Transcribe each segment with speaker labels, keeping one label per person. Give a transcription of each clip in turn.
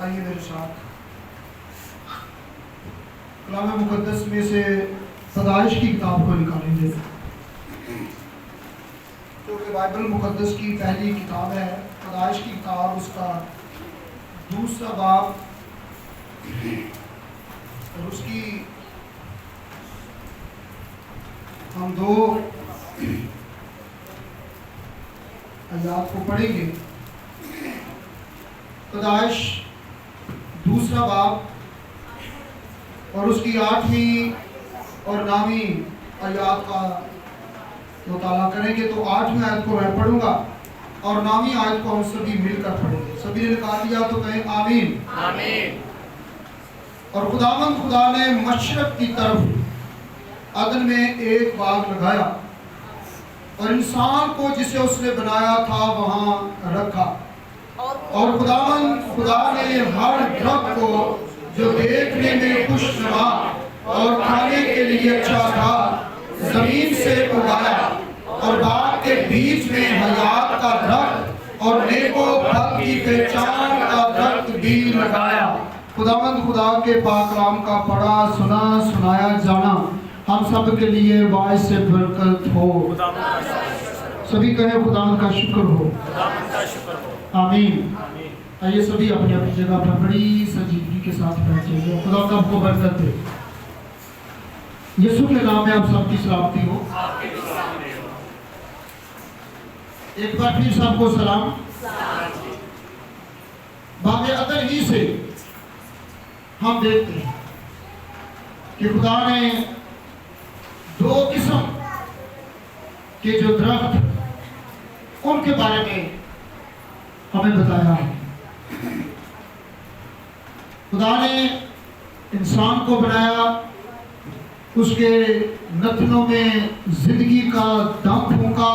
Speaker 1: آئیے میرے ساتھ کلام مقدس میں سے پیدائش کی کتاب کو نکالیں گے، جو کہ بائبل مقدس کی پہلی کتاب ہے۔ پیدائش کی کتاب، اس کا دوسرا باب اور اس کی ہم 2 آیات کو پڑھیں گے۔ پیدائش دوسرا باب اور اس کی 8ویں اور 9ویں آیات کا مطالعہ کریں گے۔ تو 8ویں آیت کو میں پڑھوں گا اور 9ویں آیت کو ہم سبھی مل کر پڑھیں گے۔ سبھی نے نکال لیا تو کہیں آمین۔
Speaker 2: آمین۔
Speaker 1: اور خداوند خدا نے مشرق کی طرف عدن میں ایک باغ لگایا اور انسان کو جسے اس نے بنایا تھا وہاں رکھا، اور خداوند خدا نے ہر درخت کو جو دیکھنے میں خوشنما اور کھانے کے لیے اچھا تھا زمین سے اگایا، اور باغ کے بیچ میں حیات کا درخت اور نیک و بد کی پہچان کا درخت بھی لگایا۔ خداوند خدا کے پاک کلام کا پڑھا سنا سنایا جانا ہم سب کے لیے باعث برکت ہو۔ سبھی کہیں خداوند کا شکر ہو۔ آمین۔ آئیے سبھی اپنی اپنی جگہ پر بڑی سنجیدگی کے ساتھ بیٹھے ہیں۔ خدا کا آپ کو برکت دے۔ یسوع کے نام میں آپ سب کی سلامتی ہو۔ ایک بار پھر سب کو سلام۔ باغ عدن ہی سے ہم دیکھتے ہیں کہ خدا نے 2 قسم کے جو درخت ان کے بارے میں ہمیں بتایا ہے۔ خدا نے انسان کو بنایا، اس کے نتنوں میں زندگی کا دم پھونکا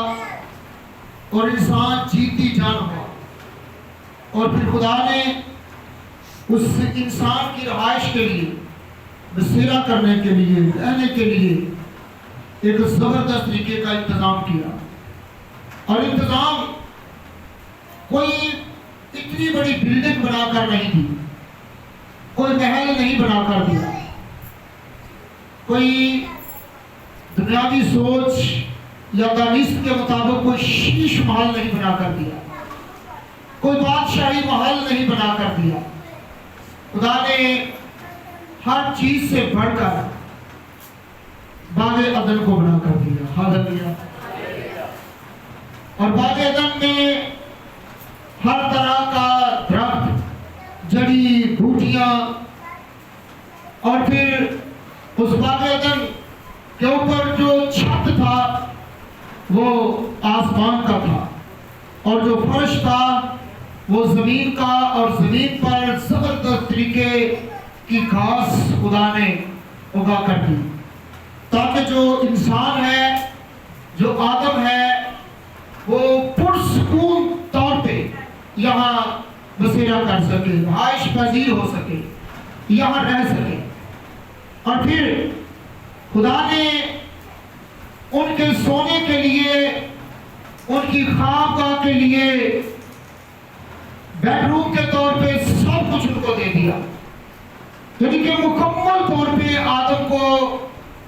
Speaker 1: اور انسان جیتی جان ہوا، اور پھر خدا نے اس انسان کی رہائش کے لیے، بسیرا کرنے کے لیے، رہنے کے لیے ایک زبردست طریقے کا انتظام کیا۔ اور انتظام کوئی اتنی بڑی بلڈنگ بنا کر نہیں دی، کوئی محل نہیں بنا کر دیا، کوئی دنیاوی سوچ یا دانست کے مطابق کوئی شیش محل نہیں بنا کر دیا، کوئی بادشاہی محل نہیں بنا کر دیا۔ خدا نے ہر چیز سے بڑھ کر باغ عدن کو بنا کر دیا۔ ہاللویا۔ اور باغ عدن میں ہر طرح کا درخت، جڑی بوٹیاں، اور پھر اس باغ عدن کے اوپر جو چھت تھا وہ آسمان کا تھا، اور جو فرش تھا وہ زمین کا، اور زمین پر زبردست طریقے کی گھاس خدا نے اگا کر دی، تاکہ جو انسان ہے، جو آدم ہے، وہ پرسکون طور پہ یہاں بسیرا کر سکے، رہائش پذیر ہو سکے، یہاں رہ سکے۔ اور پھر خدا نے ان کے سونے کے لیے، ان کی خوابگاہ کے لیے بیڈ روم کے طور پہ سب کچھ ان کو دے دیا، یعنی کہ مکمل طور پہ آدم کو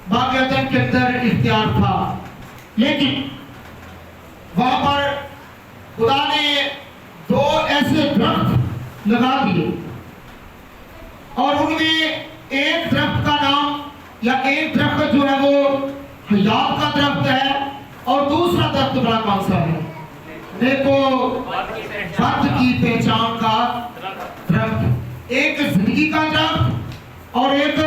Speaker 1: باغ عدن کے اندر اختیار تھا۔ لیکن وہاں پر خدا نے 2 ایسے درخت لگا دیے، اور ان میں ایک درخت کا نام، یا ایک درخت جو ہے وہ حیات کا درخت ہے، اور دوسرا درخت بڑا کون سا ہے؟ نیک و بد کی پہچان کا درخت۔ ایک زندگی کا درخت اور ایک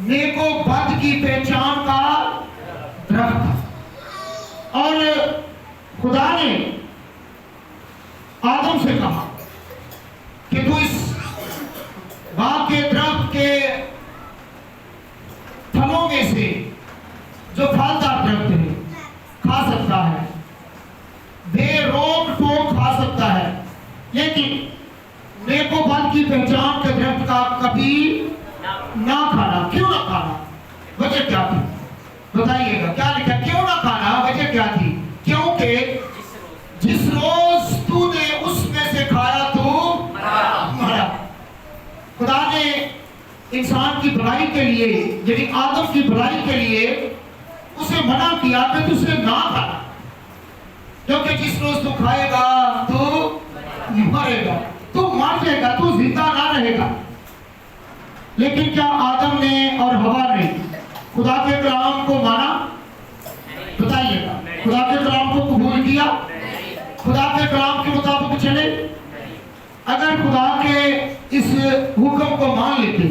Speaker 1: نیک و بد کی پہچان کا درخت۔ اور خدا نے آدم سے کہا کہ تو اس باغ کے درخت کے پھلوں میں سے جو پھلدار درخت ہے کھا سکتا ہے، بے روک ٹوک کھا سکتا ہے، لیکن نیک و بد کی پہچان کے درخت کا کبھی نہ کھانا۔ کیوں نہ کھانا؟ وجہ کیا تھی؟ بتائیے گا، کیا لکھا؟ کیوں نہ کھانا؟ وجہ کیا تھی؟ کیونکہ جس روز تو نے اس میں سے کھایا تو بھلائی کے لیے، یعنی آدم کی بھلائی کے لیے اسے منع کیا کہ تو اسے نہ کھانا، کیونکہ جس روز تو کھائے گا تو مرے گا، تو مر جائے گا، تو زندہ نہ رہے گا۔ لیکن کیا آدم نے اور حوا نے خدا کے کلام کو مانا؟ بتائیے گا، خدا کے کلام کو قبول کیا؟ خدا کے کلام کے مطابق چلے؟ اگر خدا کے اس حکم کو مان لیتے،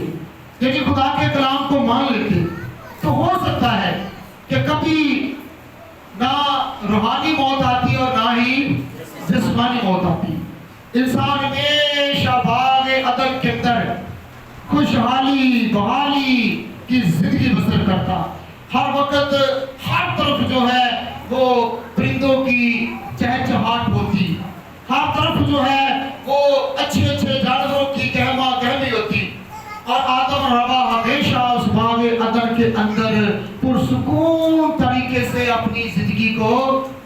Speaker 1: یعنی خدا کے کلام کو مان لیتے، تو ہو سکتا ہے کہ کبھی نہ روحانی موت آتی اور نہ ہی جسمانی موت آتی۔ انسان ہمیشہ باغ عدن کے اندر خوشحالی بحالی کی زندگی بسر کرتا، ہر وقت ہر طرف جو ہے وہ پرندوں کی چہچہاٹ ہوتی، ہر طرف جو ہے وہ اچھے اچھے جانوروں کی گہما گہمی ہوتی، اور آدم اور حوا ہمیشہ اس باغ عدن کے اندر پرسکون طریقے سے اپنی زندگی کو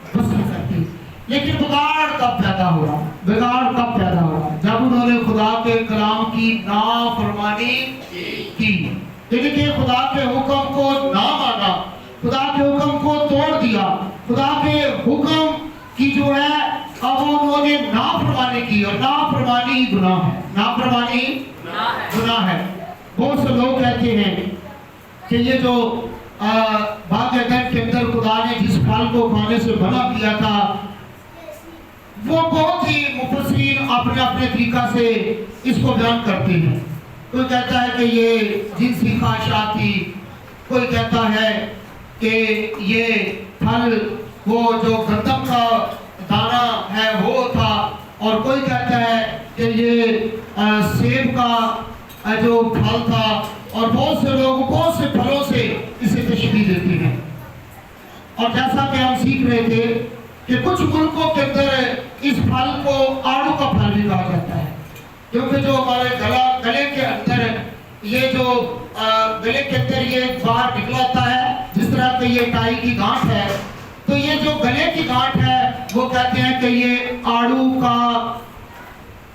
Speaker 1: بسر کرتے۔ لیکن بگاڑ کب پیدا ہوا؟ بگاڑ کب پیدا ہوا؟ جب انہوں نے خدا کے کلام کی نافرمانی کی، یعنی کہ خدا کے حکم کو نہ مانا، خدا کے حکم کو توڑ دیا، خدا کے حکم کی جو ہے اب انہوں نے نافرمانی کی، اور نافرمانی گناہ ہے، نافرمانی گناہ ہے۔ بہت سے لوگ کہتے ہیں کہ یہ جو باغ عدن کے اندر خدا نے جس پھل کو کھانے سے منع کیا تھا، وہ بہت ہی مفسرین اپنے اپنے طریقہ سے اس کو بیان کرتے ہیں۔ کوئی کہتا ہے کہ یہ جنسی خواہشات تھی، کوئی کہتا ہے کہ یہ پھل وہ جو گندم کا دانہ ہے وہ تھا، اور کوئی کہتا ہے کہ یہ سیب کا جو پھل تھا، اور بہت سے لوگ بہت سے پھلوں سے اسے تشبیہ دیتے ہیں۔ اور جیسا کہ ہم سیکھ رہے تھے کہ کچھ ملکوں کے اندر اس پھل کو آڑو کا پھل بھی کہا جاتا ہے، کیونکہ جو ہمارے گلے کے اندر یہ جو گلے کے اندر یہ باہر نکلاتا ہے، جس طرح کہ یہ ٹائی کی گانٹھ ہے، تو یہ جو گلے کی گانٹھ ہے وہ کہتے ہیں کہ یہ آڑو کا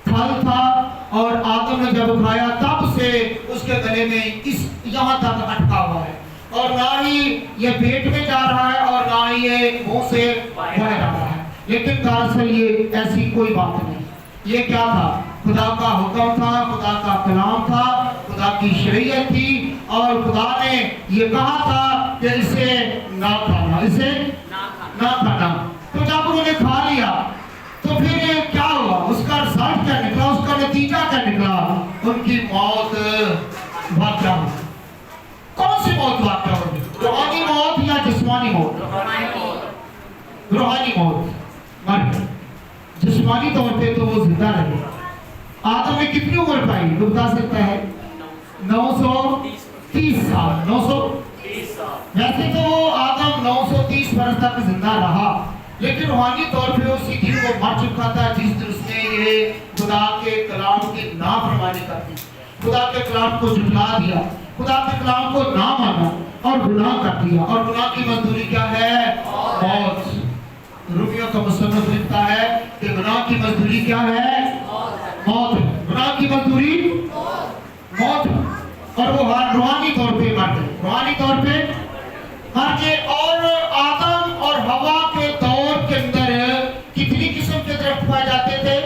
Speaker 1: پھل تھا، اور آدم نے جب کھایا تب سے اس کے گلے میں اس یہاں تک اٹکا ہوا ہے، اور نہ ہی یہ پیٹ میں جا رہا ہے اور نہ ہی یہ منہ سے باہر آ رہا ہے۔ لیکن دراصل یہ ایسی کوئی بات نہیں، یہ کیا تھا؟ خدا کا حکم تھا، خدا کا کلام تھا، خدا کی شریعت تھی، اور خدا نے یہ کہا تھا کہ اسے نہ کھانا، اسے نہ کھانا۔ تو جب انہوں نے کھا لیا تو پھر کیا ہوا؟ اس کا رزلٹ کیا نکلا؟ اس کا نتیجہ کیا نکلا؟ ان کی موت واقع ہوئی۔ کون سی موت واقع ہوئی؟ روحانی موت یا جسمانی موت؟ روحانی موت، مر گئے۔ جسمانی طور پہ تو وہ زندہ رہے۔ آدم نے کتنی عمر پائی؟ وہ بتا سکتا ہے؟ 930 سال۔ 930 سال۔ ویسے تو وہ آدم 930 برس تک زندہ رہا، لیکن روحانی طور پہ اسی دن وہ مر چکا تھا جس دن اس نے یہ خدا کے کلام کی نافرمانی کر دی، خدا کے کلام کو جھٹلا دیا، خدا کے کلام کو نہ مانا اور گناہ کر دیا۔ اور گناہ کی مزدوری کیا ہے؟ موت۔ رومیوں کا مصنف لکھتا ہے کہ گناہ کی مزدوری کیا ہے؟ موت۔ گناہ کی مزدوری موت، اور وہ روحانی طور پہ مر گئے، روحانی طور پہ مر گئے۔ اور آدم اور حوا کے دور کے اندر کتنی قسم کے درخت پائے جاتے تھے؟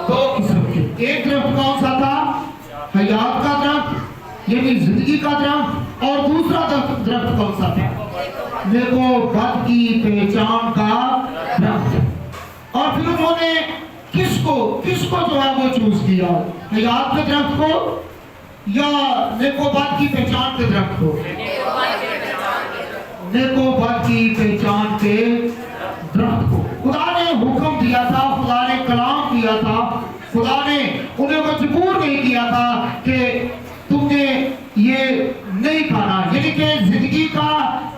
Speaker 1: 2 قسم کے۔ ایک درخت کون سا تھا؟ حیات کا درخت، یعنی زندگی کا درخت، اور دوسرا درخت کون سا تھا؟ نیک و بد کی پہچان کا درخت۔ اور پھر انہوں نے کس کو جو ہے وہ چوز کیا؟ حیات کے درخت کو یا نیک و بد کی پہچان کے درخت کو؟ نیک و بد کی پہچان کے درخت کو۔ خدا نے حکم دیا تھا، خدا نے کلام دیا تھا، خدا نے انہیں مجبور نہیں کیا تھا کہ تم نے یہ نہیں کھانا، یعنی کہ زندگی کا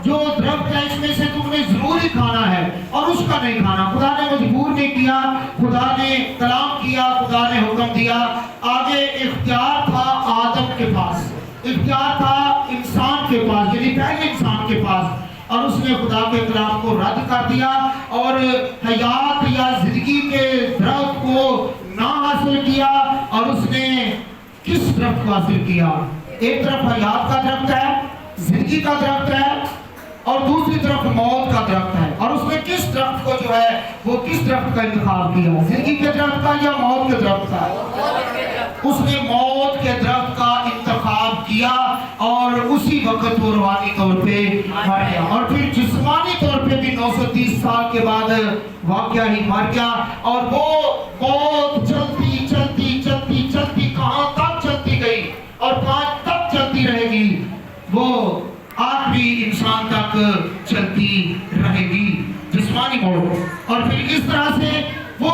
Speaker 1: جو درخت ہے اس میں سے تم نے ضروری کھانا ہے اور اس کا نہیں کھانا۔ خدا نے مجبور نہیں کیا، خدا نے کلام کیا، خدا نے حکم دیا۔ آگے اختیار تھا آدم کے پاس، اختیار تھا انسان کے پاس، یعنی پہلے انسان کے پاس، اور اس نے خدا کے کلام کو رد کر دیا اور حیات یا زندگی کے درخت کو نہ حاصل کیا، اور اس نے کس درخت کو حاصل کیا؟ ایک طرف حیات کا درخت ہے، زندگی کا درخت ہے، اور دوسری طرف موت کا درخت ہے. اور اس نے کس درخت کو جو ہے وہ کس درخت کا انتخاب کیا؟ زندگی کے درخت کا یا موت کے درخت کا؟ اس نے موت کے درخت کا انتخاب کیا اور اسی وقت وہ روحانی طور پہ مر گیا. اور پھر جسمانی طور پہ بھی 930 سال کے بعد واقعہ ہی مر گیا. اور وہ موت چلتی چلتی چلتی چلتی کہاں تک چلتی گئی اور کہاں تک چلتی رہے گی، وہ آخری انسان تک چلتی رہے گی، جسمانی موت. اور پھر اس طرح سے وہ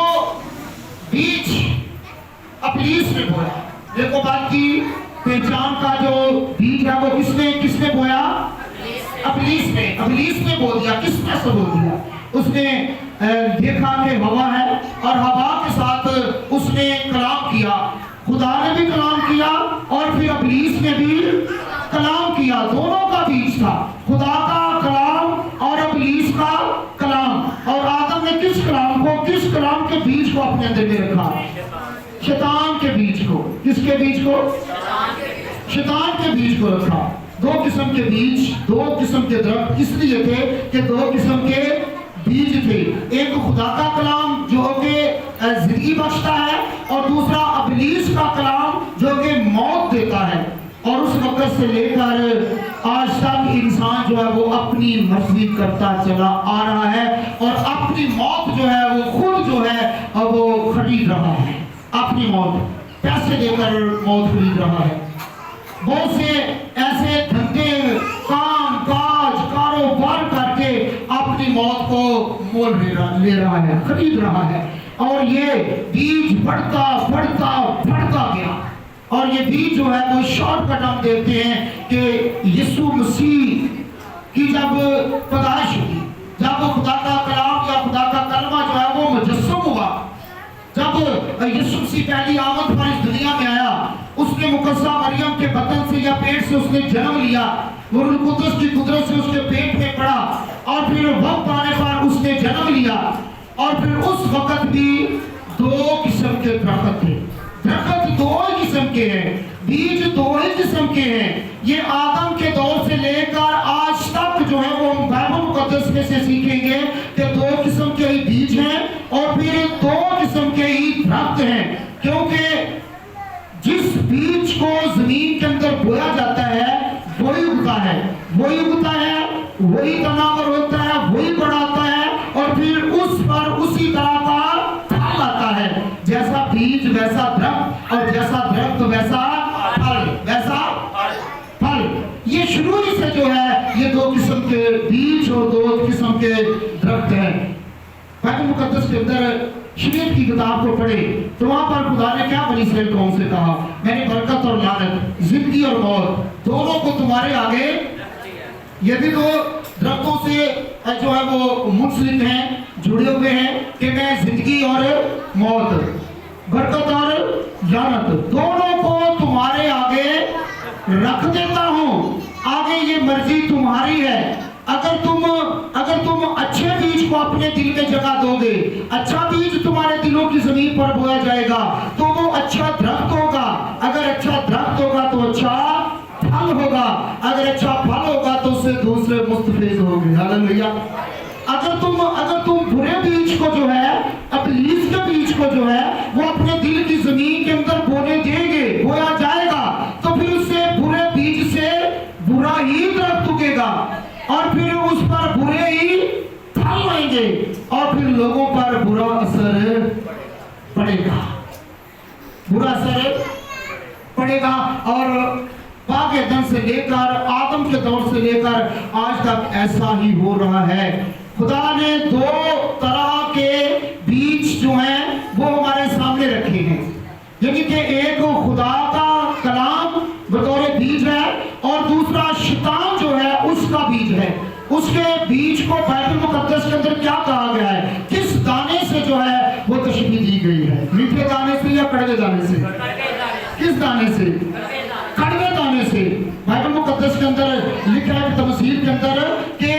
Speaker 1: بیج ابلیس نے بویا. دیکھو بات کی پہچان کا جو بیج ہے وہ کس نے بویا؟ ابلیس نے بو دیا. کس نے سے بو دیا؟ اس نے دیکھا کہ ہوا ہے اور ہوا کے ساتھ اس نے کلام کیا. خدا نے بھی کلام کیا اور پھر ابلیس نے بھی کلام کیا. دونوں کا بیج تھا، خدا کا کلام اور ابلیس کا کلام. اور آدم نے کس کلام کے بیج کو اپنے اندر میں رکھا؟ شیطان کے بیج کو. کس کے بیج کو؟ شیطان کے بیج کو رکھا. دو قسم کے بیج، دو قسم کے درخت اس لیے تھے کہ دو قسم کے بیج تھے. ایک خدا کا کلام جو کہ زندگی بخشتا ہے اور دوسرا ابلیس کا کلام جو کہ موت دیتا ہے. اور اس وقت سے لے کر آج تک انسان جو ہے وہ اپنی مرضی کرتا چلا آ رہا ہے اور اپنی موت جو ہے وہ خود جو ہے وہ خرید رہا ہے. اپنی موت پیسے دے کر موت خرید رہا ہے. بہت سے ایسے دھندے، کام کاج، کاروبار کر کے اپنی موت کو مول لے رہا ہے، خرید رہا ہے. اور یہ بیج بڑھتا گیا. اور یہ بیج جو ہے وہ شارٹ کٹ ہم دیکھتے ہیں کہ یسوع مسیح کی جب پیدائش ہوئی، جب خدا کا کلام یا خدا کا کلمہ جو ہے وہ مجسم ہوا، جب یسوع مسیح پہلی آمد پر اس دنیا میں آیا، اس نے مقدسہ مریم کے بطن سے یا پیٹ سے اس نے جنم لیا، وہ روح القدس کی قدرت سے اس کے پیٹ میں پڑا اور پھر وقت آنے پر اس نے جنم لیا. اور پھر اس وقت بھی دو قسم کے درخت تھے. درخت دو ہی قسم کے ہیں، بیج دو ہی قسم کے ہیں. یہ آدم کے دور سے لے کر آج تک جو ہے وہ بائبل مقدس میں سے سیکھیں گے کہ دو قسم کے ہی بیج ہیں اور پھر دو قسم کے ہی درخت ہیں. کیونکہ جس بیج کو زمین کے اندر بویا جاتا ہے وہی اگتا ہے، وہی تناور ہوتا ہے، وہی بڑھاتا ہے اور پھر اس پر اسی طرح کا پھل آتا ہے. جیسا بیج ویسا درخت اور جیسا درخت ویسا پھل. یہ شروع ہی سے جو ہے یہ دو قسم کے بیج اور دو قسم کے درخت ہیں. بائبل مقدس کے اندر شریعت کی کتاب کو پڑھے تو وہاں پر خدا نے کیا بنی اسرائیل قوم سے کہا؟ میں نے برکت اور لعنت، زندگی اور موت دونوں کو تمہارے آگے. یہ بھی دو درختوں سے جو ہے وہ منسلک ہیں، جڑے ہوئے ہیں کہ میں زندگی اور موت، برکت اور لعنت دونوں کو تمہارے آگے رکھ دیتا ہوں. آگے یہ مرضی تمہاری ہے. اگر تم اچھے بیج کو اپنے دل میں جگہ دو گے، اچھا بیج تمہارے دلوں کی زمین پر بویا جائے گا تو وہ اچھا درخت ہوگا. اگر اچھا درخت ہوگا تو اچھا پھل ہوگا. اگر اچھا پھل ہوگا تو اس سے دوسرے مستفیض ہوں گے. ہاللیلویہ. اگر تم برے بیج کو جو ہے، ابلیس کے بیج کو جو ہے وہ اپنے دل کی زمین کے اندر بونے دیں گے، بویا جائے گا تو پھر اس سے برے بیج سے برا ہی درخت اگے گا اور پھر اس پر برے ہی پھل آئیں گے اور پھر لوگوں پر برا اثر پڑے گا. اور باغ عدن سے لے کر آدم کے دور سے لے کر آج تک ایسا ہی ہو رہا ہے. خدا نے دو طرح کے بیج جو ہیں وہ ہمارے سامنے رکھے ہیں. یعنی کہ ایک خدا کا کلام بطور بیج ہے اور دوسرا شیطان جو ہے اس کا بیج ہے. اس کے بیج کو بائبل مقدس کے اندر کیا کہا گیا ہے؟ کس دانے سے جو ہے وہ تشبیہ دی گئی ہے؟ میٹھے دانے سے یا کڑوے دانے سے؟ کس دانے سے؟ کڑوے دانے سے. بائبل مقدس کے اندر لکھا ہے تمثیل کے اندر کہ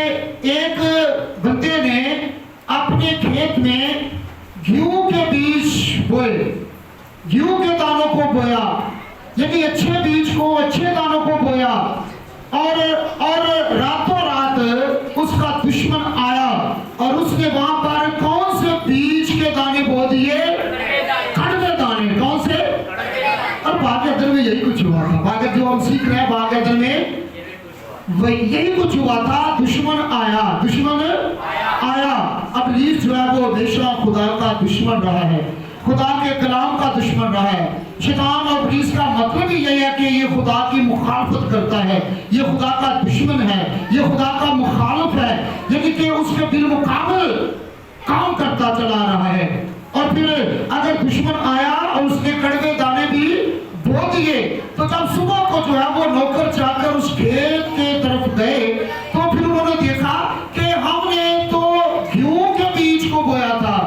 Speaker 1: ایک بندے نے اپنے کھیت میں گیہوں کے بیج بوئے، گیہوں کے دانوں کو بویا یعنی اچھے بیج کو، اچھے دانوں کو بویا، اور راتوں رات اس کا دشمن آیا اور اس نے وہاں پر کون سے بیج کے دانے بو دیے؟ کڑوے دانے۔ کون سے؟ اور باغ عدن میں یہی کچھ ہوا تھا۔ باغ جو ہم سیکھ رہے ہیں باغ عدن میں یہی کچھ ہوا تھا۔ دشمن آیا۔ ابلیس جو ہے وہ ہمیشہ خدا کا دشمن رہا ہے، خدا کے کلام کا دشمن رہا ہے۔ شیطان اور ابلیس کا مطلب ہی یہ ہے کہ یہ خدا کی مخالفت کرتا ہے، یہ خدا کا دشمن ہے، یہ خدا کا مخالف ہے، یعنی کہ اس کے بالمقابل کام کرتا چلا رہا ہے۔ اور پھر اگر دشمن آیا اور اس نے کڑوے دانے بھی بو دیے، تو جب صبح کو جو ہے وہ نوکر جا کر اس کھیت کے طرف گئے تو پھر انہوں نے دیکھا کہ ہم نے تو گیہوں کے بیج کو بویا تھا،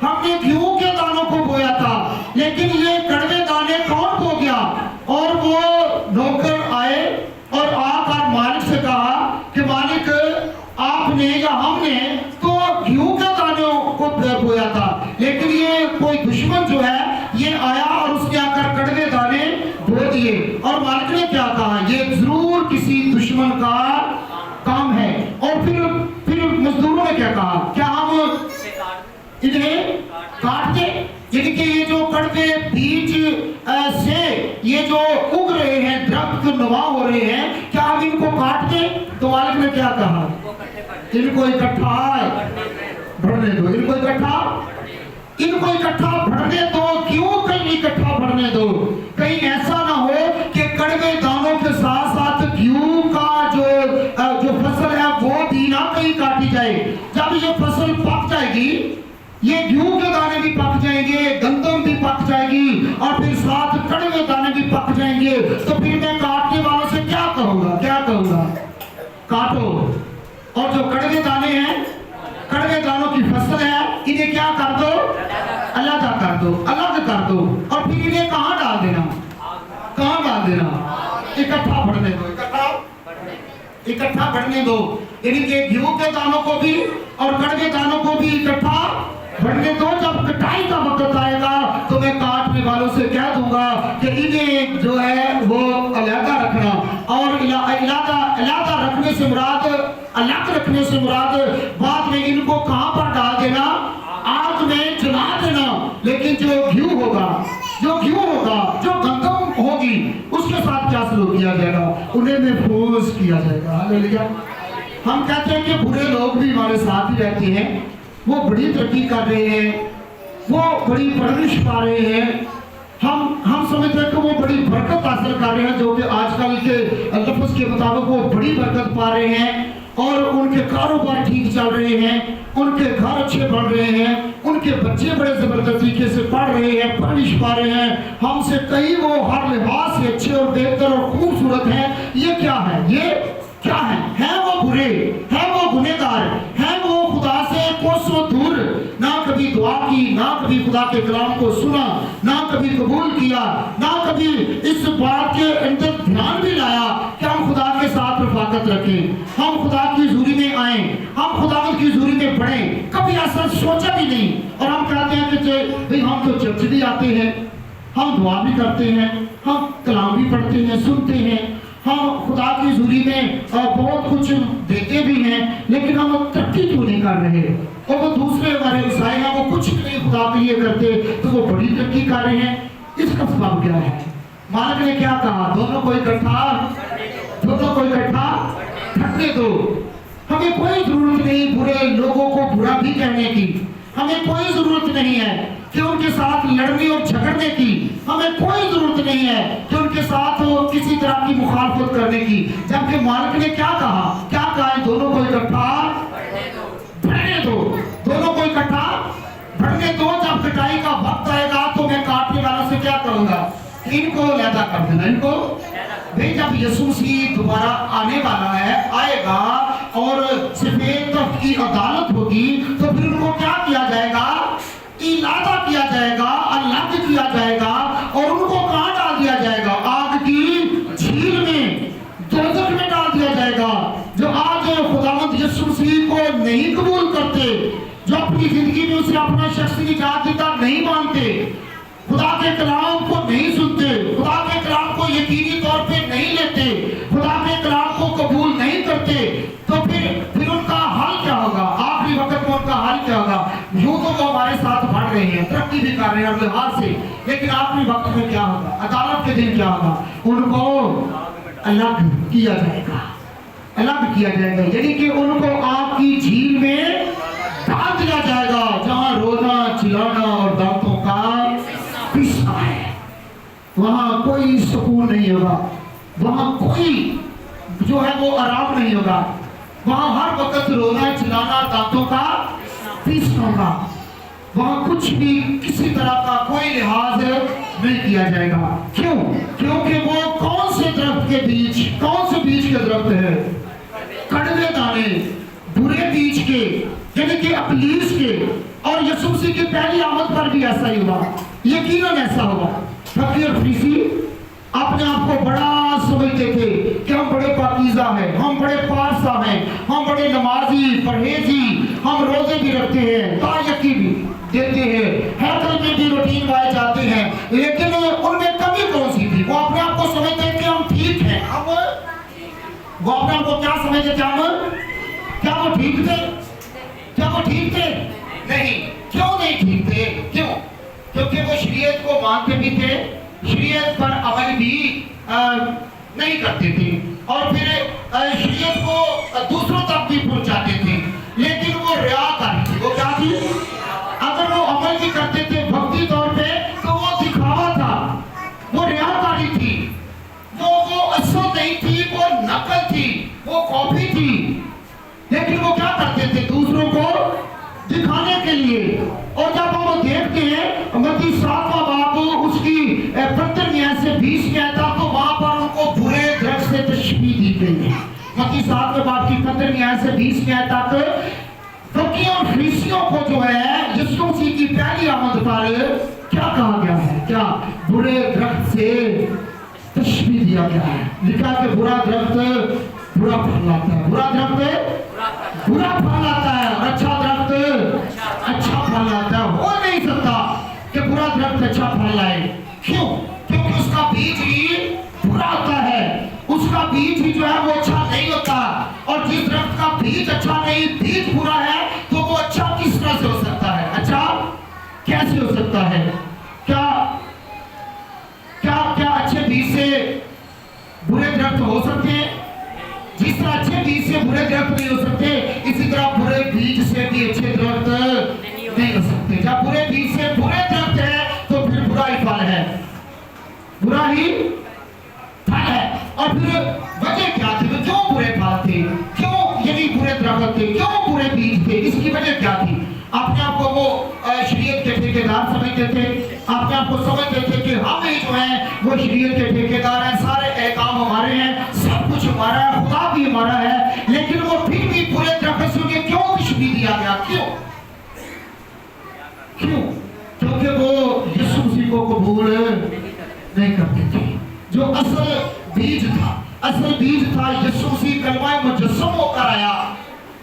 Speaker 1: ہم نے گیہوں کے دانوں کو بویا تھا، لیکن یہ کڑوے دانے کون بو گیا؟ اور وہ نوکر آئے اور آ کر مالک سے کہا کہ مالک آپ نے یا ہم نے تو گیہوں کے دانوں کو بویا تھا، لیکن یہ کوئی دشمن جو ہے یہ آیا اور اس نے آ کر کڑوے دانے بو دیے۔ اور مالک نے کیا کہا؟ یہ ضرور کسی دشمن کا کام ہے۔ اور پھر مزدوروں نے کیا کہا؟ کیا ہم انہیں کاٹ دیں؟ یعنی کہ یہ جو کڑوے بیج سے یہ جو اگ رہے ہیں، درخت نوا ہو رہے ہیں، کیا ہم ان کو کاٹ دیں؟ تو مالک نے کیا کہا؟ ان کو اکٹھا بڑھنے دو، ان کو اکٹھا بڑھنے دو۔ کیوں کہیں اکٹھا بڑھنے دو؟ کہیں ایسا نہ ہو کہ کڑوے دانوں کے ساتھ ساتھ گیہوں کا جو فصل ہے وہ بھی نہ کہیں کاٹی جائے۔ جب یہ فصل پک جائے گی، یہ گیہوں کے دانے بھی پک جائیں گے، گندم بھی پک جائے گی، اور پھر ساتھ کڑوے دانے بھی پک جائیں گے، تو پھر میں کاٹنے والوں سے کیا کہوں گا؟ کاٹو۔ اور جو کڑوے دانے ہیں، کڑوے دانوں کی فصل ہے، انہیں کیا کر دو؟ علیحدہ کر دو، الگ کر دو۔ اور پھر انہیں کہاں ڈال دینا؟ اکٹھا بڑھنے دو۔ یعنی کہ گیہوں کے دانوں کو بھی اور کڑوے دانوں کو بھی اکٹھا بڑھنے دو۔ جب کٹائی کا وقت آئے گا تو میں کاٹنے والوں سے کہہ دوں گا کہ انہیں جو ہے وہ علیحدہ رکھنا۔ اور علیحدہ رکھنے سے مراد، الگ رکھنے سے مراد بعد میں ان کو کہاں پر ڈال دینا؟ آگ میں جلا دینا۔ لیکن جو گیہوں ہوگا، جو گندم ہوگی، اس کے ساتھ کیا سلوک کیا جائے گا؟ انہیں محفوظ کیا جائے گا۔ ہاللیلویا۔ ہم کہتے ہیں کہ برے لوگ بھی ہمارے ساتھ ہی رہتے ہیں، وہ بڑی ترقی کر رہے ہیں، وہ بڑی پرورش پا رہے ہیں، ہم سمجھتے ہیں کہ وہ بڑی برکت حاصل کر رہے ہیں، جو کہ آج کل کے لفظ کے مطابق وہ بڑی برکت پا رہے ہیں، اور ان کے کاروبار ٹھیک چل رہے ہیں، ان کے گھر اچھے بڑھ رہے ہیں، ان کے بچے بڑے زبردست طریقے سے پڑھ رہے ہیں، پرورش پا رہے ہیں، ہم سے کئی وہ ہر لحاظ سے اچھے اور بہتر اور خوبصورت ہیں۔ یہ کیا ہے؟ ہیں وہ برے، ہیں وہ گنہگار، ہیں وہ خدا سے کوسوں دور، نہ کبھی دعا کی، نہ کبھی خدا کے کلام کو سنا، نہ کبھی قبول کیا، نہ کبھی اس بات کے اندر دھیان بھی لایا کہ ہم خدا کے ساتھ رفاقت رکھیں، ہم خدا کی حضوری میں آئیں، ہم خدا کی حضوری میں بڑھیں۔ کبھی ایسا سوچا بھی نہیں، اور ہم کہتے ہیں کہ بھئی ہم تو چرچ بھی آتے ہیں، ہم دعا بھی کرتے ہیں، ہم کلام بھی پڑھتے ہیں، سنتے ہیں، ہم خدا کی حضوری میں بہت کچھ دیتے بھی ہیں، لیکن ہم ترقی کیوں نہیں کر رہے؟ اور وہ دوسرے ہمارے مسائل ہیں، وہ کچھ بھی نہیں خدا کے لیے کرتے، تو وہ بڑی ترقی کر رہے ہیں۔ اس کا سبب کیا ہے؟ مالک نے کیا کہا؟ دونوں کو اکٹھا بڑھنے دو۔ ہمیں کوئی ضرورت نہیں برے لوگوں کو برا بھی کہنے کی، ہمیں کوئی ضرورت نہیں ہے کہ ان کے ساتھ لڑنے اور جھگڑنے کی، ہمیں کوئی ضرورت نہیں ہے کہ ان کے ساتھ کسی طرح کی مخالفت کرنے کی، جبکہ مالک نے کیا کہا؟ دونوں کو اکٹھا بڑھنے دو، دونوں کو اکٹھا بڑھنے دو۔ جب کٹائی کا وقت آئے گا تو میں کاٹنے والوں سے کیا کروں گا؟ ان کو علیحدہ کر دینا۔ ان کو بھئی جب یسوع مسیح دوبارہ آنے والا ہے، آئے گا اور سفید تخت کی عدالت ہوگی، تو پھر ان کو کیا کیا جائے گا؟ علیحدہ کیا جائے گا، الگ کیا جائے گا، اور ان کو کہاں ڈال دیا جائے گا؟ آگ کی جھیل میں، دوزخ میں ڈال دیا جائے گا۔ جو آج خداوند یسوع مسیح کو نہیں قبول کرتے، جو اپنی زندگی میں اسے اپنا شخصی نجات دیتا نہیں مانتے، خدا کے کلام کو نہیں سنتے، خدا کے کلام کو یقینی طور پہ نہیں لیتے، خدا کے کلام کو قبول نہیں کرتے، تو پھر ان کا حال کیا ہوگا؟ آخری وقت میں ان کا حال کیا ہوگا؟ یوں تو وہ ہمارے ساتھ بڑھ رہے ہیں، ترقی بھی کر رہے ہیں اپنے ہاتھ سے، لیکن آخری وقت میں کیا ہوگا؟ عدالت کے دن کیا ہوگا؟ ان کو الگ کیا جائے گا، الگ کیا جائے گا، یعنی کہ ان کو آگ کی جھیل میں ڈال دیا جائے گا، جہاں رونا چلانا اور دانتوں کا پیسنا ہے۔ وہاں کوئی سکون نہیں ہوگا، وہاں کوئی جو ہے وہ آرام نہیں ہوگا، وہاں ہر وقت رونا چلانا دانتوں کا پیسنا ہوگا، وہاں کچھ بھی کسی طرح کا کوئی لحاظ نہیں کیا جائے گا۔ کیوں؟ کیونکہ وہ کون سے درخت کے بیچ، کون سے بیچ کے درخت ہے؟ کڑوے دانے، برے بیچ کے، یعنی کہ ابلیس کے۔ اور یسوع مسیح کی پہلی آمد پر بھی ایسا ہی ہوا، یقیناً ایسا ہوا۔ فقیر اور فریسی اپنے آپ کو بڑا سمجھتے تھے کہ ہم بڑے پاکیزہ ہیں، ہم بڑے پارسا ہیں، ہم بڑے نمازی پرہیزی، ہم روزے بھی رکھتے ہیں، تاریکی بھی دیتے ہیں، ہیکل میں بھی روٹین وائے جاتے ہیں، لیکن ان میں کمی کون سی تھی؟ وہ اپنے آپ کو سمجھتے کہ ہم ٹھیک ہیں۔ وہ اپنے آپ کو کیا سمجھتے تھے؟ کیا وہ ٹھیک تھے؟ کیا وہ ٹھیک تھے؟ نہیں۔ کیوں نہیں ٹھیک تھے؟ کیوں؟ کیونکہ وہ شریعت کو مانتے بھی تھے، شریعت پر عمل بھی نہیں کرتے تھے، اور پھر شریعت کو دوسروں تک بھی پہنچاتے تھے، لیکن وہ ریاکاری تھی۔ وہ کیا تھی؟ اگر وہ عمل بھی کرتے تھے بھکتی طور پہ تو وہ دکھاوا تھا، وہ ریاکاری تھی، وہ اصل نہیں تھی، وہ نقل تھی، وہ کاپی تھی۔ لیکن وہ کیا کرتے تھے؟ دوسروں کو دکھانے کے لیے۔ اور جب ہم دیکھتے ہیں متی 7واں باب اس کی 15 سے 20 میں آتا، تو وہاں پر ان کو برے درخت سے تشبیہ دی گئی ہے۔ متی 7 باب کی 15 سے 20 میں آتا کہ فقیوں اور فریسیوں کو جو ہے یسوع مسیح کی پہلی آمد پر کیا کہا گیا ہے؟ کیا برے درخت سے تشبیہ دیا گیا ہے۔ لکھا کہ برا درخت برا پھل لاتا ہے، برا درخت برا پھل لاتا ہے، اور اچھا درخت اچھا پھل لاتا ہے۔ ہو نہیں سکتا کہ برا درخت اچھا پھل لائے۔ کیوں؟ کیونکہ اس کا بیج ہی برا ہوتا ہے، اس کا بیج ہی جو ہے وہ اچھا نہیں ہوتا، اور جس درخت کا بیج اچھا نہیں، بیج برا ہے، تو وہ اچھا کس طرح سے ہو سکتا ہے؟ اچھا کیسے ہو سکتا ہے؟ کیا اچھے بیج سے برے درخت ہو سکتے ہیں؟ جس طرح اچھے بیج سے برے درخت نہیں ہو سکتے، اسی طرح برے بیج سے بھی اچھے درخت نہیں ہو سکتے۔ جب برے بیج سے برے درخت ہے تو پھر برا ہی پھل ہے، برا ہی پھل ہے۔ اور پھر وجہ کیا تھی؟ کیوں برے پھل تھے؟ کیوں یعنی برے درخت تھے؟ کیوں برے بیج تھے؟ اس کی وجہ کیا تھی؟ اپنے آپ کو وہ شریعت کے ٹھیکیدار سمجھتے تھے، اپنے آپ کو سمجھتے تھے کہ ہم ہی جو ہیں وہ شریعت کے ٹھیکیدار ہیں، سارے احکام ہمارے ہیں، سب کچھ ہمارا ہے، خدا بھی ہمارا ہے۔ لیکن وہ پھر بھی برے درخت سے انہیں کیوں تشبیہ دیا گیا؟ کیوں؟ کیونکہ وہ یسوع مسیح کو قبول نہیں کرتے تھے۔ جو اصل بیج تھا یسوع مسیح کلمہ مجسم ہو کر آیا،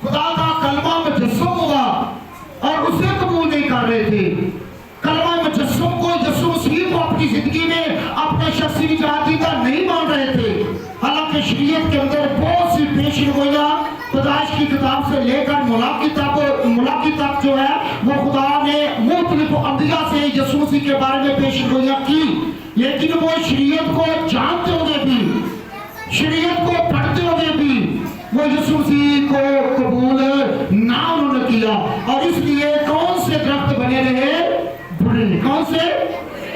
Speaker 1: خدا کا کلمہ مجسم ہوا، اور اسے قبول نہیں کر رہے تھے۔ کلمہ مجسم کو، یسوع مسیح کو اپنی زندگی میں اپنے شخصی نجاتیدہ نہیں مان رہے تھے۔ حالانکہ شریعت کے اندر بہت سی پیشن گوئیاں پیدائش کی کتاب سے لے کر ملاکی تک جو ہے وہ خدا نے مختلف انبیاء سے یسوع مسیح کے بارے میں پیشن گوئیاں کی، لیکن وہ شریعت کو جانتے ہوئے بھی، شریعت کو پڑھتے ہوئے بھی وہ یسوع مسیح کو قبول نہ انہوں نے کیا، اور اس لیے کون سے درخت بنے رہے؟ برے۔ کون سے؟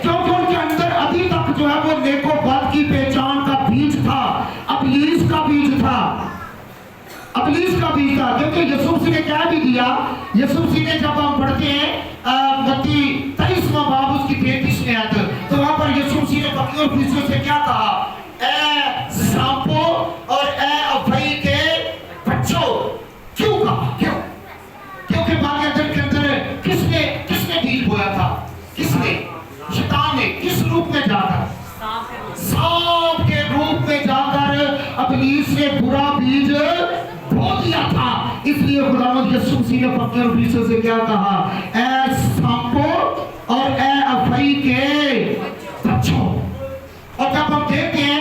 Speaker 1: کیونکہ ان کے اندر ابھی تک جو ہے وہ نیک و بد کی پہچان کا بیج تھا، ابلیس کا بیج تھا، کیونکہ یسوع مسیح نے کیا بھی دیا؟ یسوع مسیح نے جب ہم پڑھتے ہیں متی 23واں باب اس کی 33 میں آتا، تو وہاں پر یسوع مسیح نے فقیوں اور فریسیوں سے کیا کہا؟ اے سانپوں اور اے افعی کے بچوں۔ کیوں کہا؟ کیونکہ باغ کے اندر کس نے بیج بویا تھا؟ کس نے؟ شیطان نے۔ کس روپ میں جا کر؟ سانپ کے روپ میں جا کر ابلیس نے برا بیج بو دیا تھا۔ اس لیے خداوند یسوع مسیح نے فقیر اور فریسیوں سے کیا کہا؟ اے سانپوں اور اے افعی کے بچوں۔ اور جب ہم دیکھتے ہیں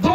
Speaker 1: 2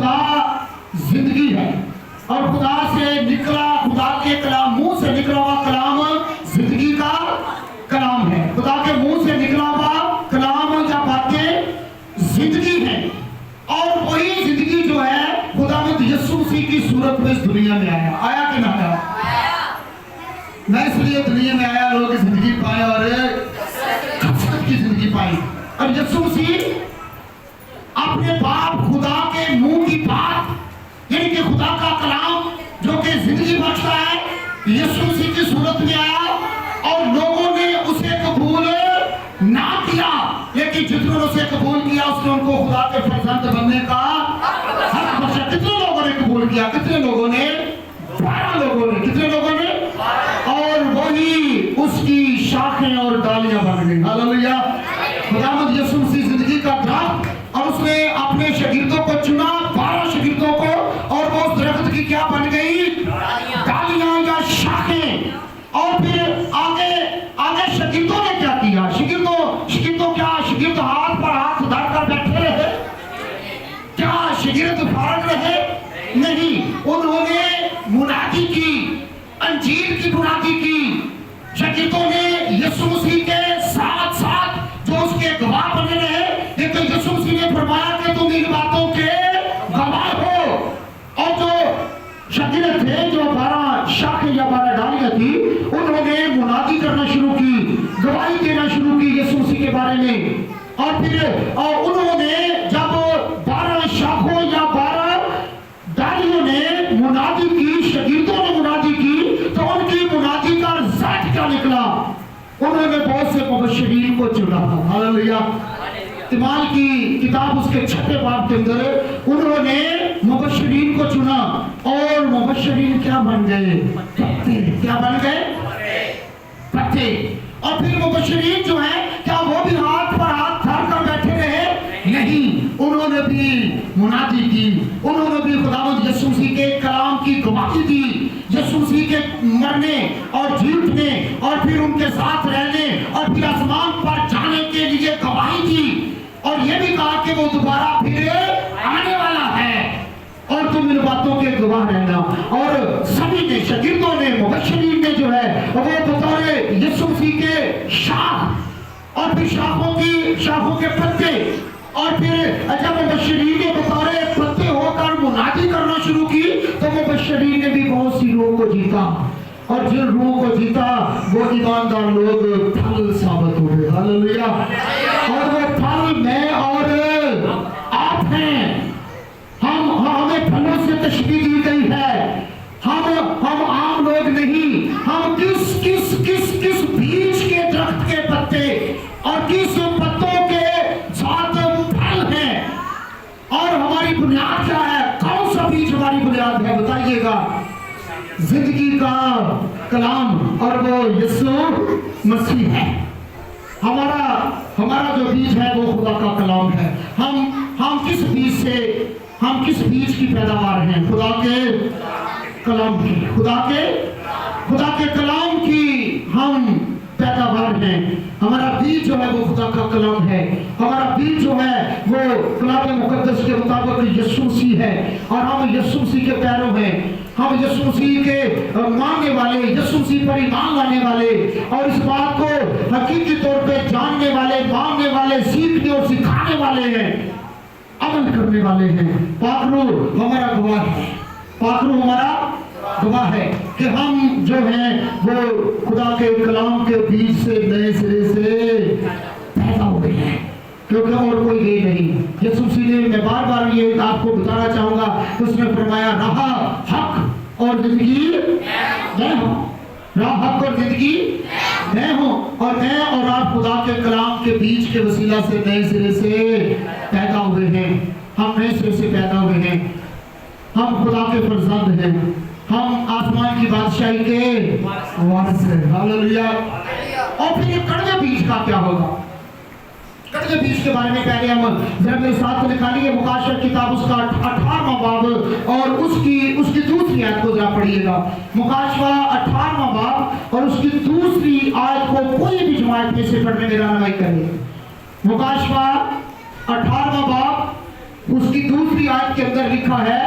Speaker 1: خدا زندگی ہے، اور خدا سے نکلا، خدا کے کلام، منہ سے نکلا ہوا کلام زندگی کا کلام ہے۔ خدا کے منہ سے نکلا ہوا کلام یا باتیں زندگی ہے، اور وہی زندگی جو ہے خداوند یسوع مسیح کی صورت میں اس دنیا میں آیا۔ آیا کہ نہ آیا؟ میں اس لیے دنیا میں آیا لوگ زندگی پائے اور کثرت کی زندگی پائی۔ اور یسوع مسیح اپنے باپ خدا کے منہ کی بات، یعنی کہ خدا کا کلام جو کہ زندگی بخشتا ہے، یسوع مسیح کی صورت میں آیا، اور لوگوں نے اسے قبول نہ کیا، لیکن جتنوں نے اسے قبول کیا اس نے ان کو خدا کے فرزند بننے کا حق بخشا۔ کتنے لوگوں نے قبول کیا؟ کتنے لوگوں نے؟ 12 لوگوں نے۔ کتنے لوگوں نے؟ اور وہی اس کی شاخیں اور ڈالیاں بن گئی۔ ہاللیلویا۔ خداوند یسوع مسیح زندگی کا درخت، اور اس نے اپنے شاگردوں کو چنا، 12 شاگردوں کو، اور وہ اس درخت کی کیا بن گئی؟ ڈالیاں یا شاخیں۔ اور پھر آگے شاگردوں نے کیا کیا؟ شاگردوں کیا شاگرد ہاتھ پر ہاتھ دھر کر بیٹھے رہے؟ کیا شاگرد فارغ رہے؟ نہیں، انہوں نے منادی کی، انجیل کی منادی کی۔ شاگردوں نے یسوع مسیح کے ساتھ ساتھ جو اس کے گواہ بنے رہے، لیکن یسوع مسیح نے فرمایا کہ تم ان باتوں کے گواہ ہو۔ اور جو شاگرد تھے، جو 12 شاخیں یا 12 ڈالیاں تھی، انہوں نے منادی کرنا شروع کی، گواہی دینا شروع کی یسوع مسیح کے بارے میں۔ اور پھر انہوں نے جب 12 شاخوں یا 12 ڈالیوں نے منادی کی، شاگردوں نے منادی کی، تو ان کی منادی کا رزلٹ کیا نکلا؟ انہوں نے بہت سے مبشرین کو چنا۔ ہاللیلویا۔ اعمال کی کتاب اس کے 6 باب کے اندر انہوں نے مبشرین کو چنا، اور مبشرین کیا بن گئے؟ پتے۔ کیا بن گئے؟ پتے۔ اور پھر مبشرین جو ہیں، کیا وہ بھی ہاتھ پر ہاتھ دھر کر بیٹھے رہے؟ نہیں، انہوں نے بھی منادی کی، انہوں نے بھی خداوند یسوع مسیح کے کلام کی گواہی دی، یسوع مسیح کے مرنے اور جیتنے اور پھر ان کے ساتھ رہنے اور پھر آسمان پر جانے کے لیے گواہی دی، اور یہ بھی کہا کہ وہ دوبارہ پھر آنے والا ہے، اور تم ان باتوں کے گواہ رہنا۔ اور سبھی نے، شاگردوں نے، مبشرین نے جو ہے وہ بطور یسوع مسیح کے شاخ، اور پھر شاخوں کے پتے، اور پھر جب مبشرین نے بطور پتے ہو کر منادی کرنا شروع کی، تو مبشرین نے بھی بہت سی روحوں کو جیتا، اور جن روحوں کو جیتا وہ ایماندار لوگ پھل ثابت ہوئے۔ ہاللیلویا۔ اور وہ پھل میں اور آپ ہیں۔ ہمیں پھلوں سے تشبیہ دی گئی ہے۔ ہم عام لوگ نہیں، ہم کس بیج کے درخت کے پتے اور کس پتوں کے ساتھ پھل ہیں، اور ہماری بنیاد کیا ہے؟ کون سا بیج ہماری بنیاد ہے؟ بتائیے گا۔ زندگی کا کلام، اور وہ یسوع مسیح ہے۔ ہمارا جو بیج ہے وہ خدا کا کلام ہے۔ ہم کس بیج کی پیداوار ہیں؟ خدا کے کلام کی، خدا کے کلام کی ہم پیداوار ہیں۔ ہمارا بیج جو ہے وہ خدا کا کلام ہے۔ ہمارا بیج جو ہے وہ کلام مقدس کے مطابق یسوع مسیح ہے، اور ہم یسوع مسیح کے پیرو ہیں۔ ہم یسوع مسیح کے ماننے والے، یسوع مسیح پر ایمان لانے والے، اور اس بات کو حقیقی طور پہ جاننے والے، ماننے والے، سیکھنے اور سکھانے والے ہیں، عمل کرنے والے ہیں۔ پاک روح ہمارا گواہ ہے، پاک روح ہمارا گواہ ہے کہ ہم جو ہیں وہ خدا کے کلام کے بیج سے نئے سرے سے پیدا ہوئے ہیں، کیونکہ اور کوئی گئی نہیں۔ یسوع مسیح نے، میں بار بار یہ آپ کو بتانا چاہوں گا، اس نے فرمایا راہ، حق اور زندگی میں ہوں، راہ، حق اور زندگی میں ہوں، اور میں اور آپ خدا کے کلام کے بیج کے وسیلہ سے نئے سرے سے پیدا ہوئے ہیں۔ ہم نئے سرے سے پیدا ہوئے ہیں، ہم خدا کے فرزند ہیں، ہم آسمان کی بادشاہی کے وارث ہیں۔ ہاللیلویا۔ اور پھر یہ کڑوے بیج کا کیا ہوگا؟ کڑوے بیج کے بارے میں پہلے ہم ذرا میرے ساتھ نکالیے مکاشفہ کتاب اس کا 18واں باب اور اس کی دوسری آیت کو ذرا پڑھیے گا۔ مکاشفہ 18واں باب اور اس کی دوسری آیت کو کوئی بھی جماعت میں سے پڑھنے میں رہنمائی کرے۔ مکاشفہ 18واں باب اس کی دوسری آیت کے اندر لکھا ہے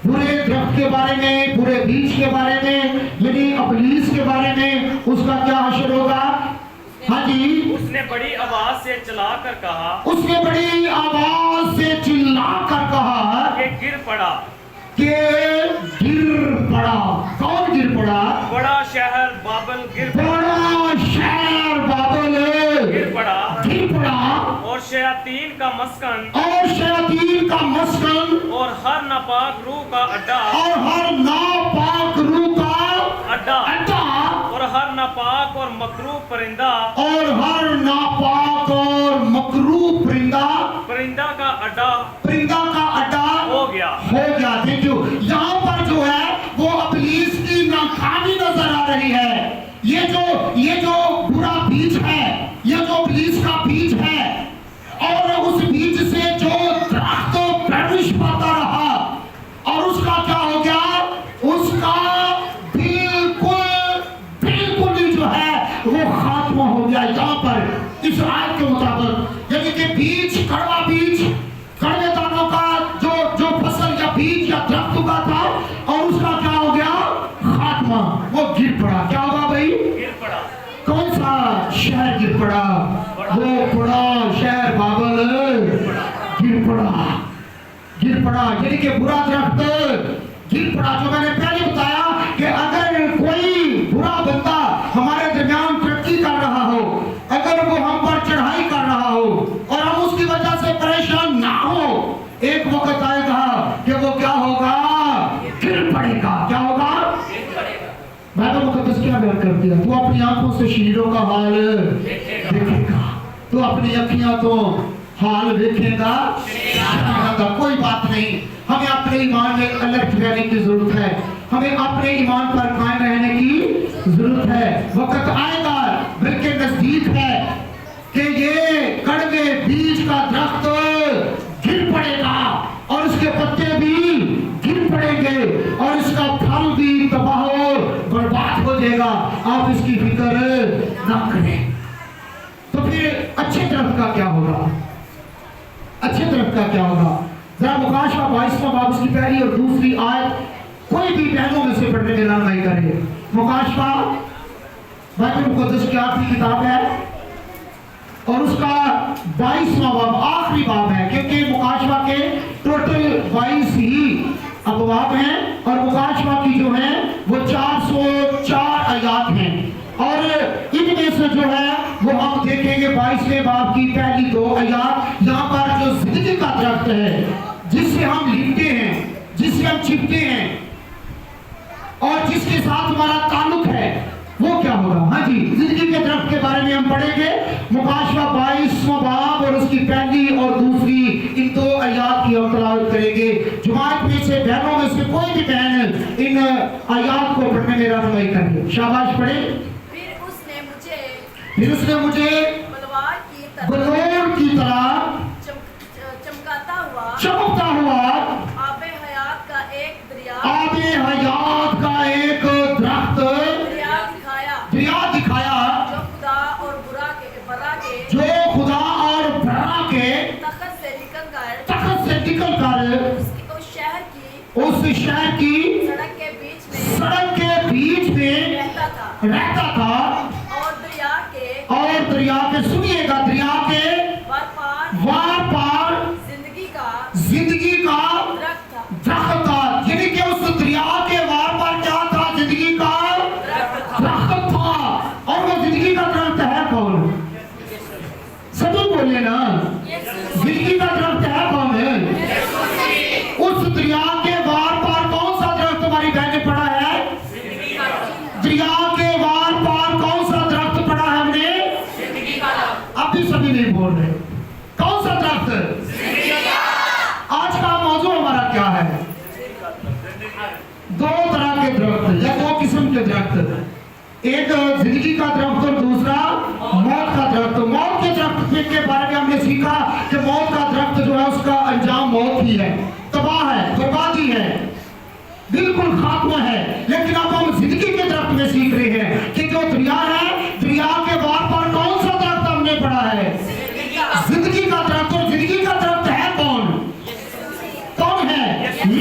Speaker 1: برے درخت کے بارے میں، برے بیج کے بارے میں، یعنی ابلیس کے بارے میں اس کا کیا حشر ہوگا؟ ہاں جی،
Speaker 2: اس نے بڑی آواز سے چلا کر کہا،
Speaker 1: اس نے بڑی آواز سے چلا کر کہا
Speaker 2: کہ گر پڑا،
Speaker 1: کہ گر پڑا۔ کون گر پڑا؟
Speaker 2: بڑا شہر بابل گر پڑا،
Speaker 1: بڑا شہر بابل
Speaker 2: گر پڑا،
Speaker 1: گر پڑا،
Speaker 2: اور شیاطین کا مسکن،
Speaker 1: اور شیاطین کا مسکن،
Speaker 2: اور ہر ناپاک روح کا اڈا،
Speaker 1: اور ہر ناپاک روح کا
Speaker 2: اڈا،
Speaker 1: اڈا،
Speaker 2: اور ہر ناپاک اور مکروہ پرندہ،
Speaker 1: اور ہر ناپاک اور مکروہ
Speaker 2: پرندہ کا اڈا
Speaker 1: پرندہ کا اڈا
Speaker 2: ہو گیا۔
Speaker 1: Thank you. یہاں پر جو ہے وہ ابلیس کی ناکامی نظر آ رہی ہے۔ یہ جو برا بیج ہے، یہ جو ابلیس کا بیج ہے، اور اس بیج سے جو درخت پرورش پاتا رہا، اور اس کا کیا ہو گیا؟ اس کا بالکل جو ہے وہ خاتمہ ہو گیا۔ یہاں پر اس آیت کے مطابق یعنی کہ بیج، کڑوا بیج، کڑوے دانوں کا جو فصل یا بیج یا درخت کا تھا، اور اس کا کیا ہو گیا؟ خاتمہ، وہ گر پڑا۔ کیا ہوگا بھائی؟
Speaker 2: گر پڑا۔
Speaker 1: کون سا شہر گر پڑا؟ وہ بڑا شہر بابل گر پڑا۔ گر پڑا یعنی کہ برا درخت گر پڑا۔ جو میں نے پہلے بتایا کہ اگر کوئی برا بندہ ہمارے درمیان ترقی کر رہا ہو، اگر وہ ہم پر چڑھائی کر رہا ہو، اور ہم اس کی وجہ سے پریشان نہ ہو، ایک وقت آئے گا کہ وہ کیا ہوگا؟ گر پڑے گا۔ کیا ہوگا؟ بائبل مقدس کیا بیان کر دیا؟ تو اپنی آنکھوں سے شہیدوں کا حال دیکھے گا، تو اپنی اکھیاں تو حال دیکھے گا۔ کوئی بات نہیں، ہمیں اپنے ایمان میں الرٹ رہنے کی ضرورت ہے، ہمیں اپنے ایمان پر قائم رہنے کی ضرورت ہے۔ وقت آئے گا، بلکہ نزدیک ہے، کہ یہ کڑوے بیج کا درخت گر پڑے گا، اور اس کے پتے بھی گر پڑیں گے، اور اس کا پھل بھی تباہ و برباد ہو جائے گا۔ آپ اس کی فکر نہ کریں۔ تو پھر اچھے درخت کا کیا ہوگا؟ اچھے درخت کا کیا ہوگا؟ ذرا مکاشفہ 22واں باب اس کی پہلی اور دوسری آیت کوئی بھی بہنوں میں سے پڑھنے میں رہنمائی کرے۔ مکاشفہ بائبل مقدس کی آخری کتاب ہے، اور اس کا 22واں باب آخری باب ہے، کیونکہ مکاشفہ کے ٹوٹل 22 ہی ابواب ہیں، اور مکاشفہ کی جو ہیں وہ 404 آیات ہیں، اور ان میں سے جو ہے وہ ہم دیکھیں گے 22ویں باب کی پہلی 2 آیات۔ یہاں پر جو زندگی کا درخت ہے، جس سے ہم لپٹے ہیں، جس سے ہم چپتے ہیں، اور جس کے ساتھ ہمارا تعلق ہے، وہ کیا ہوگا؟ ہاں جی، زندگی کے درخت کے بارے میں ہم پڑھیں گے مکاشفہ 22واں باب اور اس کی پہلی اور دوسری ان 2 آیات کی ہم تلاوت کریں گے۔ جماعت میں سے بہنوں میں سے کوئی بھی بہن ان آیات کو پڑھنے میں رہنمائی کرے۔ شاباش پڑھیں۔ پھر اس نے مجھے بلور کی طرح چمکتا ہوا
Speaker 3: آب حیات کا ایک
Speaker 1: درخت دریا دکھایا،
Speaker 3: جو خدا اور
Speaker 1: برا کے
Speaker 3: تخت سے نکل
Speaker 1: کر اس شہر کی سڑک کے بیچ میں رہتا تھا، اور دریا کے سنیے گا، دریا کے وار پار زندگی کا درخت تھا۔ یعنی کہ اس دریا کے وار پار کیا تھا؟ زندگی کا درخت تھا۔ اور وہ زندگی کا درخت ہے کون؟ سبھی بولے نا، زندگی کا درخت ہے کون ہے؟ اس دریا کے وار پار کون سا درخت تمہاری بہن نے پڑھا ہے؟ دریا کے وار پار کون سا درخت پڑھا ہے ہم نے؟ اب بھی سبھی نہیں بول رہے۔ کون سا درخت؟ آج کا موضوع ہمارا کیا ہے؟ 2 طرح کے درخت یا 2 قسم کے درخت، ایک زندگی کا درخت اور دوسرا موت کا درخت۔ موت کے درخت کے بارے میں ہم نے سیکھا کہ موت کا درخت جو ہے اس کا انجام موت ہی ہے، تباہ ہے، بربادی ہے، بالکل خاتمہ ہے۔ لیکن اب ہم زندگی کے درخت میں سیکھ رہے ہیں کہ جو دریا ہے، دریا کے وار پر کون سا درخت ہم نے پڑھا ہے؟ زندگی کا درخت۔ اور زندگی کا درخت ہے کون؟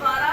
Speaker 3: 12